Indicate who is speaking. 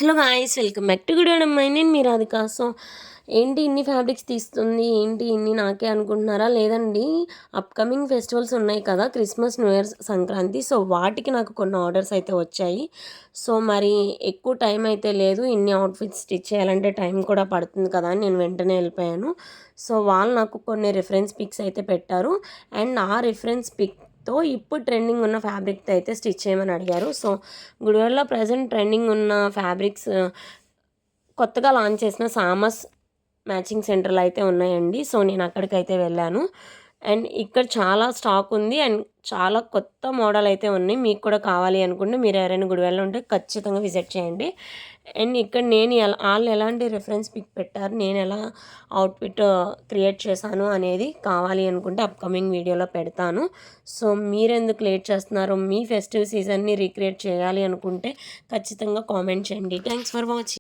Speaker 1: Hello guys, welcome back to good అమ్మాయి. నేను మీ Radhika. So ఏంటి ఇన్ని ఫ్యాబ్రిక్స్ తీస్తుంది, ఏంటి ఇన్ని నాకే అనుకుంటున్నారా? లేదండి, అప్కమింగ్ ఫెస్టివల్స్ ఉన్నాయి కదా, Christmas, new years, Sankranti. So వాటికి నాకు కొన్ని ఆర్డర్స్ అయితే వచ్చాయి. సో మరి ఎక్కువ టైం అయితే లేదు, ఇన్ని అవుట్ఫిట్స్ స్టిచ్ చేయాలంటే టైం కూడా పడుతుంది కదా అని నేను వెంటనే వెళ్ళిపోయాను. సో వాళ్ళు నాకు కొన్ని రిఫరెన్స్ పిక్స్ అయితే పెట్టారు, అండ్ ఆ రిఫరెన్స్ పిక్తో ఇప్పుడు ట్రెండింగ్ ఉన్న ఫ్యాబ్రిక్తో అయితే స్టిచ్ చేయమని అడిగారు. సో గుడివాడలో ప్రజెంట్ ట్రెండింగ్ ఉన్న ఫ్యాబ్రిక్స్ కొత్తగా లాంచ్ చేసిన సామస్ మ్యాచింగ్ సెంటర్లు అయితే ఉన్నాయండి. సో నేను అక్కడికైతే వెళ్ళాను, అండ్ ఇక్కడ చాలా స్టాక్ ఉంది, అండ్ చాలా కొత్త మోడల్ అయితే ఉన్నాయి. మీకు కూడా కావాలి అనుకుంటే మీరు ఎవరైనా గుడివాడలో ఉంటే ఖచ్చితంగా విజిట్ చేయండి. అండ్ ఇక్కడ నేను వాళ్ళు ఎలాంటి రిఫరెన్స్ పిక్ పెట్టారు, నేను ఎలా అవుట్ఫిట్ క్రియేట్ చేశాను అనేది కావాలి అనుకుంటే అప్కమింగ్ వీడియోలో పెడతాను. సో మీరెందుకు లేట్ చేస్తున్నారు? మీ ఫెస్టివ్ సీజన్ని రీక్రియేట్ చేయాలి అనుకుంటే ఖచ్చితంగా కామెంట్ చేయండి. Thanks for watching.